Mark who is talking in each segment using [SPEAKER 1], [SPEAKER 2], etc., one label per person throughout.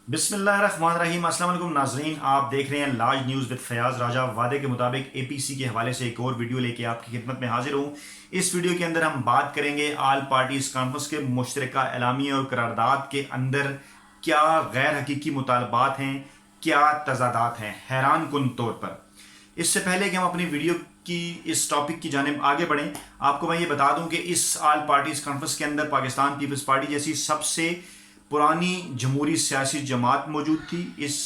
[SPEAKER 1] बिस्मिल्लाहिर्रहमानिर्रहीम। अस्सलाम वालेकुम नाजरीन, आप देख रहे हैं लाज न्यूज़ विद फयाज राजा। वादे के मुताबिक एपीसी के हवाले से एक और वीडियो लेके आपकी खिदमत में हाजिर हूँ। इस वीडियो के अंदर हम बात करेंगे आल पार्टीज कॉन्फ्रेंस के मुश्तरका एलामिया और करारदाद के अंदर क्या गैर हकीकी मुतालबात हैं, क्या तजादात हैं हैरान कुन तौर पर। इससे पहले कि हम अपनी वीडियो की इस टॉपिक की जानिब आगे बढ़ें, आपको मैं ये बता दूं कि इस आल पार्टीज कॉन्फ्रेंस के अंदर पाकिस्तान पीपल्स पार्टी जैसी सबसे पुरानी जमहूरी सियासी जमात मौजूद थी। इस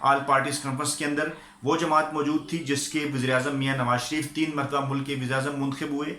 [SPEAKER 1] आल पार्टीज कॉन्फ्रेंस के अंदर वो जमात मौजूद थी जिसके वज़ीर-ए-आज़म मियाँ नवाज शरीफ 3 मरतबा मुल्क के वज़ीर-ए-आज़म मुंतखब हुए।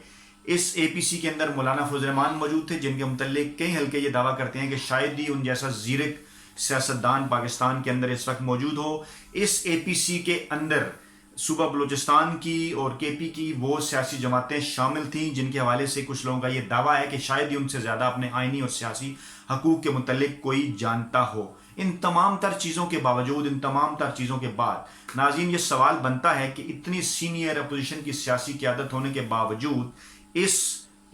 [SPEAKER 1] इस एपीसी के अंदर मौलाना फजल रहमान मौजूद थे, जिनके मुतल्लिक कई हल्के ये दावा करते हैं कि शायद ही उन जैसा ज़ीरक सियासतदान पाकिस्तान के अंदर इस वक्त मौजूद हो। इस एपीसी के अंदर सूबा बलूचिस्तान की और केपी की वो सियासी जमातें शामिल थीं जिनके हवाले से कुछ लोगों का ये दावा है कि शायद ही उनसे ज़्यादा अपने आइनी और सियासी हकूक़ के मुतल्लिक कोई जानता हो। इन तमाम तर चीज़ों के बावजूद, इन तमाम तर चीज़ों के बाद नाज़रीन, ये सवाल बनता है कि इतनी सीनियर अपोजिशन की सियासी क़यादत होने के बावजूद इस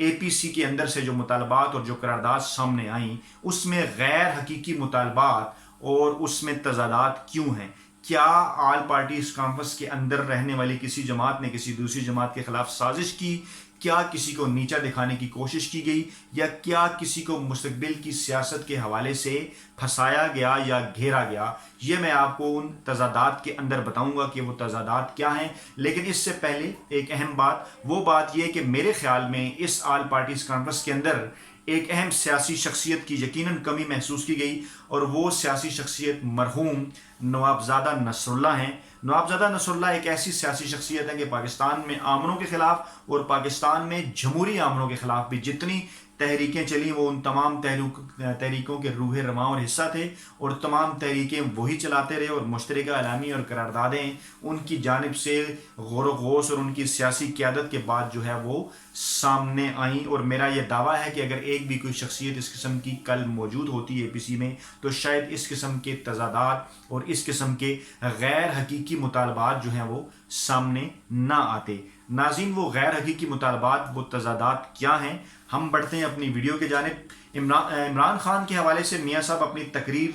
[SPEAKER 1] एपीसी के अंदर से जो मुतालबात और जो करारदाद सामने आई उसमें गैर हकीकी मुतालबात और उसमें तजादात क्यों हैं। क्या आल पार्टीज कॉन्फ्रेंस के अंदर रहने वाली किसी जमात ने किसी दूसरी जमात के खिलाफ साजिश की? क्या किसी को नीचा दिखाने की कोशिश की गई, या क्या किसी को मुस्तकबिल की सियासत के हवाले से फंसाया गया या घेरा गया? ये मैं आपको उन तजादात के अंदर बताऊंगा कि वो तजादात क्या हैं। लेकिन इससे पहले एक अहम बात, वो बात यह कि मेरे ख्याल में इस आल पार्टीज कॉन्फ्रेंस के अंदर एक अहम सियासी शख्सियत की यकीनन कमी महसूस की गई, और वो सियासी शख्सियत मरहूम नवाबजादा नसरुल्लाह हैं। नवाबजादा नसरुल्लाह एक ऐसी सियासी शख्सियत है कि पाकिस्तान में आमनों के ख़िलाफ़ और पाकिस्तान में जमहूरी आमनों के ख़िलाफ़ भी जितनी तहरीकें चली वो उन तमाम तहरीकों के रूह रवां और हिस्सा थे, और तमाम तहरीकें वही चलाते रहे, और मुश्तरका एलामी और करारदादें उनकी जानिब से गौर गौस और उनकी सियासी क़यादत के बाद जो है वो सामने आई। और मेरा यह दावा है कि अगर एक भी कोई शख्सियत इस किस्म की कल मौजूद होती है एपीसी में तो शायद इस किस्म के तजादात और इस किस्म के गैर हकीकी मुतालबात जो हैं वो सामने ना आते। नाज़रीन, वो गैर हकीकी मुतालबात, वो तजादात क्या हैं? हम बढ़ते हैं अपनी वीडियो के जानिब। इमरान खान के हवाले से मियाँ साहब अपनी तकरीर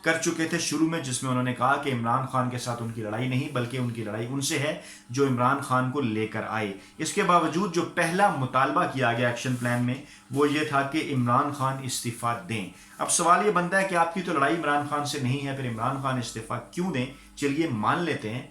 [SPEAKER 1] कर चुके थे शुरू में, जिसमें उन्होंने कहा कि इमरान खान के साथ उनकी लड़ाई नहीं बल्कि उनकी लड़ाई उनसे है जो इमरान खान को लेकर आए। इसके बावजूद जो पहला मुतालबा किया गया एक्शन प्लान में वो ये था कि इमरान खान इस्तीफ़ा दें। अब सवाल ये बनता है कि आपकी तो लड़ाई इमरान खान से नहीं है, फिर इमरान खान इस्तीफ़ा क्यों दें? चलिए मान लेते हैं,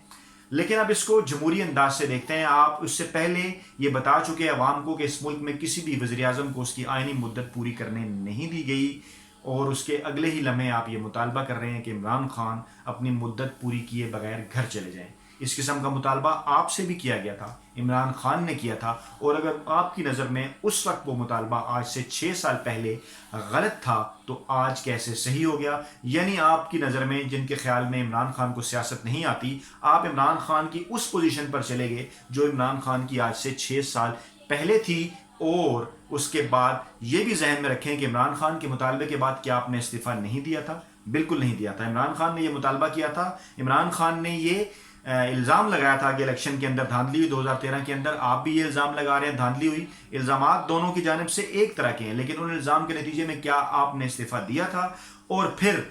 [SPEAKER 1] लेकिन अब इसको जमहूरी अंदाज से देखते हैं। आप उससे पहले ये बता चुके अवाम को कि इस मुल्क में किसी भी वज़ीर-ए-आज़म को उसकी आइनी मुद्दत पूरी करने नहीं दी गई, और उसके अगले ही लम्हे आप ये मुतालबा कर रहे हैं कि इमरान खान अपनी मुद्दत पूरी किए बगैर घर चले जाएं। इस किस्म का मुतालबा आपसे भी किया गया था, इमरान खान ने किया था, और अगर आपकी नज़र में उस वक्त वो मुतालबा आज से 6 साल पहले गलत था तो आज कैसे सही हो गया? यानी आपकी नज़र में, जिनके ख्याल में इमरान खान को सियासत नहीं आती, आप इमरान खान की उस पोजीशन पर चले गए जो इमरान खान की आज से 6 साल पहले थी। और उसके बाद ये भी जहन में रखें कि इमरान खान के मुतालबे के बाद क्या आपने इस्तीफ़ा नहीं दिया था? बिल्कुल नहीं दिया था। इमरान खान ने ये मुतालबा किया था, इमरान खान ने ये इल्ज़ाम लगाया था कि इलेक्शन के अंदर धांधली हुई 2013 के अंदर। आप भी ये इल्ज़ाम लगा रहे हैं धांधली हुई। इल्ज़ामात दोनों की जानिब से एक तरह के हैं, लेकिन उन इल्ज़ाम के नतीजे में क्या आपने इस्तीफ़ा दिया था? और फिर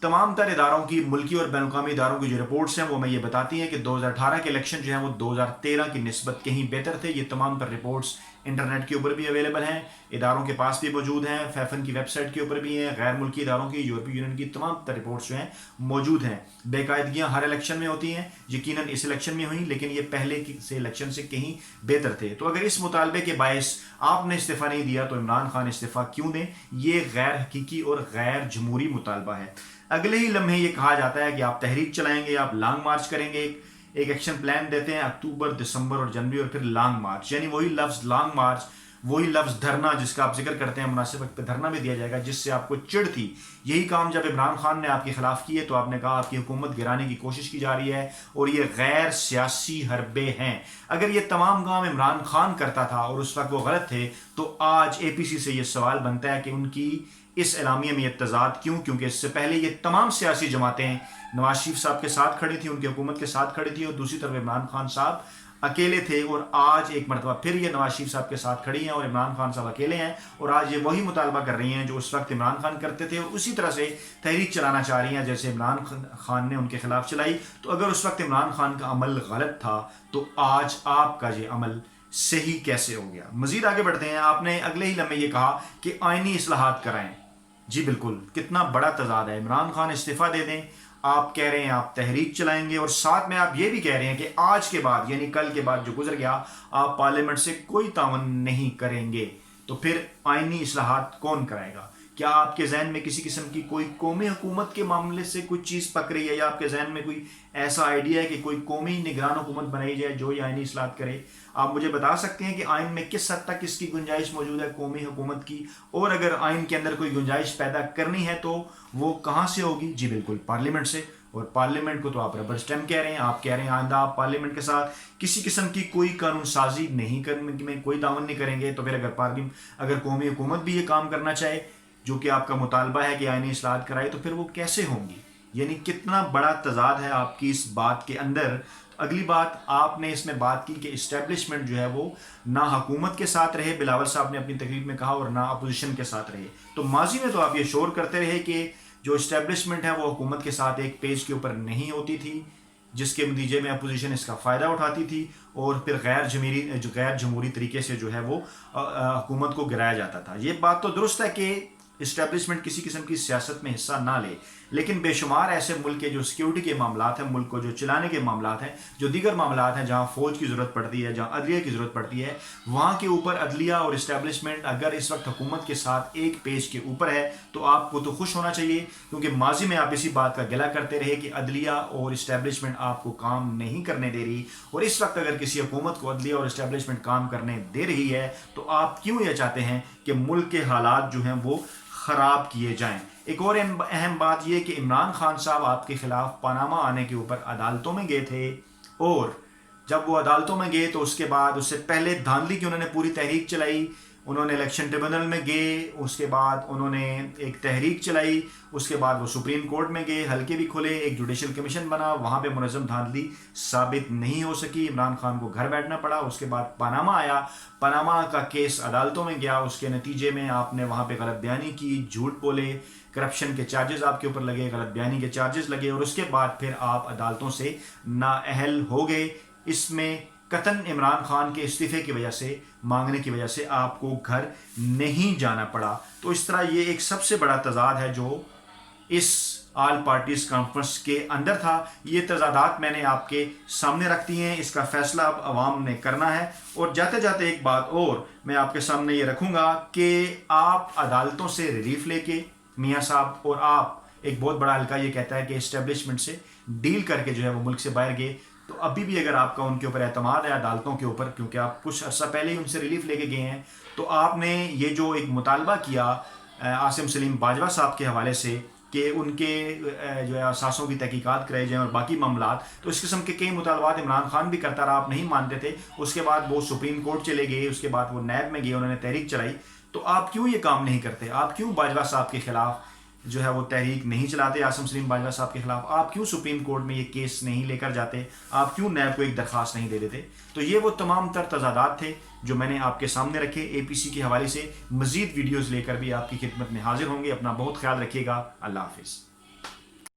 [SPEAKER 1] तमाम तर इदारों की, मुल्की और बैनुल-अक़वामी इदारों की जो रिपोर्ट्स हैं वो मैं ये बताती हैं कि 2018 के इलेक्शन जो हैं वो 2013 की निस्बत कहीं बेहतर थे। ये तमाम तर रिपोर्ट्स इंटरनेट के ऊपर भी अवेलेबल हैं, इदारों के पास भी मौजूद हैं, फैफन की वेबसाइट के ऊपर भी हैं, गैर मुल्की इदारों की, यूरोपीय यूनियन की तमाम तर रिपोर्ट्स जो हैं मौजूद हैं। बेकायदगियाँ हर इलेक्शन में होती हैं, यकीनन इस इलेक्शन में हुई, लेकिन ये पहले से इलेक्शन से कहीं बेहतर थे। तो अगर इस मुतालबे के बायस आपने इस्तीफ़ा नहीं दिया तो इमरान खान इस्तीफ़ा क्यों दें? ये गैर हकीकी और गैर जमहूरी मुतालबा है। अगले ही लम्हे ये कहा जाता है कि आप तहरीक चलाएंगे, आप लॉन्ग मार्च करेंगे। एक एक्शन प्लान देते हैं अक्टूबर, दिसंबर और जनवरी, और फिर लॉन्ग मार्च, यानी वही लफ्ज़ लॉन्ग मार्च, वही लफ्ज़ धरना जिसका आप जिक्र करते हैं, मुनासिब वक्त पे धरना भी दिया जाएगा, जिससे आपको चिढ़ थी। यही काम जब इमरान खान ने आपके खिलाफ किए तो आपने कहा आपकी हुकूमत गिराने की कोशिश की जा रही है और ये गैर सियासी हरबे हैं। अगर ये तमाम काम इमरान खान करता था और उस वक्त वो गलत थे तो आज एपीसी से ये सवाल बनता है कि उनकी इस एलामिया में ये तजाद क्यों? क्योंकि इससे पहले ये तमाम सियासी जमातें नवाज शरीफ साहब के साथ खड़ी थी, उनकी हुकूमत के साथ खड़ी थी, और दूसरी तरफ इमरान खान साहब اکیلے تھے اور آج ایک مرتبہ پھر یہ نواز شریف صاحب کے ساتھ کھڑی ہیں اور عمران خان صاحب اکیلے ہیں اور آج یہ وہی مطالبہ کر رہی ہیں جو اس وقت عمران خان کرتے تھے اور اسی طرح سے تحریک چلانا چاہ رہی ہیں جیسے عمران خان نے ان کے خلاف چلائی. تو اگر اس وقت عمران خان کا عمل غلط تھا تو آج آپ کا یہ عمل صحیح کیسے ہو گیا؟ مزید آگے بڑھتے ہیں. آپ نے اگلے ہی لمحے یہ کہا کہ آئینی اصلاحات کرائیں. جی بالکل، کتنا بڑا تضاد ہے. عمران خان استعفیٰ دے دیں، آپ کہہ رہے ہیں آپ تحریک چلائیں گے اور ساتھ میں آپ یہ بھی کہہ رہے ہیں کہ آج کے بعد یعنی کل کے بعد جو گزر گیا آپ پارلیمنٹ سے کوئی تعاون نہیں کریں گے. تو پھر آئینی اصلاحات کون کرائے گا؟ کیا آپ کے ذہن میں کسی قسم کی کوئی قومی حکومت کے معاملے سے کوئی چیز پک رہی ہے یا آپ کے ذہن میں کوئی ایسا آئیڈیا ہے کہ کوئی قومی نگران حکومت بنائی جائے جو یہ آئینی اصلاحات کرے؟ آپ مجھے بتا سکتے ہیں کہ آئین میں کس حد تک اس کی گنجائش موجود ہے قومی حکومت کی، اور اگر آئین کے اندر کوئی گنجائش پیدا کرنی ہے تو وہ کہاں سے ہوگی؟ جی بالکل، پارلیمنٹ سے. اور پارلیمنٹ کو تو آپ ربر اسٹیمپ کہہ رہے ہیں. آپ کہہ رہے ہیں آئندہ آپ پارلیمنٹ کے ساتھ کسی قسم کی کوئی قانون سازی نہیں کرنے میں کوئی تعاون نہیں کریں گے. تو پھر اگر قومی حکومت بھی یہ کام کرنا چاہے جو کہ آپ کا مطالبہ ہے کہ آئینی اصلاحات کرائے تو پھر وہ کیسے ہوں گی؟ یعنی کتنا بڑا تضاد ہے آپ کی اس بات کے اندر. اگلی بات آپ نے اس میں بات کی کہ اسٹیبلشمنٹ جو ہے وہ نہ حکومت کے ساتھ رہے، بلاول صاحب نے اپنی تقریر میں کہا، اور نہ اپوزیشن کے ساتھ رہے. تو ماضی میں تو آپ یہ شور کرتے رہے کہ جو اسٹیبلشمنٹ ہے وہ حکومت کے ساتھ ایک پیج کے اوپر نہیں ہوتی تھی، جس کے نتیجے میں اپوزیشن اس کا فائدہ اٹھاتی تھی اور پھر غیر جمہوری طریقے سے جو ہے وہ حکومت کو گرایا جاتا تھا. یہ بات تو درست ہے کہ اسٹیبلشمنٹ کسی قسم کی سیاست میں حصہ نہ لے، لیکن بے شمار ایسے ملک کے جو سیکیورٹی کے معاملات ہیں، ملک کو جو چلانے کے معاملات ہیں، جو دیگر معاملات ہیں جہاں فوج کی ضرورت پڑتی ہے، جہاں عدلیہ کی ضرورت پڑتی ہے، وہاں کے اوپر عدلیہ اور اسٹیبلشمنٹ اگر اس وقت حکومت کے ساتھ ایک پیج کے اوپر ہے تو آپ کو تو خوش ہونا چاہیے، کیونکہ ماضی میں آپ اسی بات کا گلہ کرتے رہے کہ عدلیہ اور اسٹیبلشمنٹ آپ کو کام نہیں کرنے دے رہی. اور اس وقت اگر کسی حکومت کو عدلیہ اور اسٹیبلشمنٹ کام کرنے دے رہی ہے تو آپ کیوں یہ چاہتے ہیں کہ ملک کے حالات جو ہیں وہ خراب کیے جائیں؟ ایک اور اہم بات یہ کہ عمران خان صاحب آپ کے خلاف پاناما آنے کے اوپر عدالتوں میں گئے تھے، اور جب وہ عدالتوں میں گئے تو اس کے بعد اس سے پہلے دھاندلی کی انہوں نے پوری تحریک چلائی. انہوں نے الیکشن ٹریبونل میں گئے، اس کے بعد انہوں نے ایک تحریک چلائی، اس کے بعد وہ سپریم کورٹ میں گئے، حلقے بھی کھلے، ایک جوڈیشل کمیشن بنا، وہاں پہ منظم دھاندلی ثابت نہیں ہو سکی، عمران خان کو گھر بیٹھنا پڑا. اس کے بعد پاناما آیا، پاناما کا کیس عدالتوں میں گیا، اس کے نتیجے میں آپ نے وہاں پہ غلط بیانی کی، جھوٹ بولے، کرپشن کے چارجز آپ کے اوپر لگے، غلط بیانی کے چارجز لگے، اور اس کے بعد پھر آپ عدالتوں سے نااہل ہو گئے. اس میں قطعاً عمران خان کے استعفے کی وجہ سے، مانگنے کی وجہ سے آپ کو گھر نہیں جانا پڑا. تو اس طرح یہ ایک سب سے بڑا تضاد ہے جو اس آل پارٹیز کانفرنس کے اندر تھا. یہ تضادات میں نے آپ کے سامنے رکھ دی ہیں، اس کا فیصلہ اب عوام نے کرنا ہے. اور جاتے جاتے ایک بات اور میں آپ کے سامنے یہ رکھوں گا کہ آپ عدالتوں سے ریلیف لے کے میاں صاحب، اور آپ ایک بہت بڑا حلقہ یہ کہتا ہے کہ اسٹیبلشمنٹ سے ڈیل کر کے جو ہے وہ ملک سے باہر گئے، تو ابھی بھی اگر آپ کا ان کے اوپر اعتماد ہے عدالتوں کے اوپر، کیونکہ آپ کچھ عرصہ پہلے ہی ان سے ریلیف لے کے گئے ہیں، تو آپ نے یہ جو ایک مطالبہ کیا عاصم سلیم باجوہ صاحب کے حوالے سے کہ ان کے جو ہے اثاثوں کی تحقیقات کرائی جائیں اور باقی معاملات، تو اس قسم کے کئی مطالبات عمران خان بھی کرتا رہا، آپ نہیں مانتے تھے. اس کے بعد وہ سپریم کورٹ چلے گئے، اس کے بعد وہ نیب میں گئے، انہوں نے تحریک چلائی. تو آپ کیوں یہ کام نہیں کرتے؟ آپ کیوں باجوہ صاحب کے خلاف جو ہے وہ تحریک نہیں چلاتے؟ عاصم سلیم باجوہ صاحب کے خلاف آپ کیوں سپریم کورٹ میں یہ کیس نہیں لے کر جاتے؟ آپ کیوں نیب کو ایک درخواست نہیں دے دیتے؟ تو یہ وہ تمام تر تضادات تھے جو میں نے آپ کے سامنے رکھے. اے پی سی کے حوالے سے مزید ویڈیوز لے کر بھی آپ کی خدمت میں حاضر ہوں گے. اپنا بہت خیال رکھیے گا. اللہ حافظ.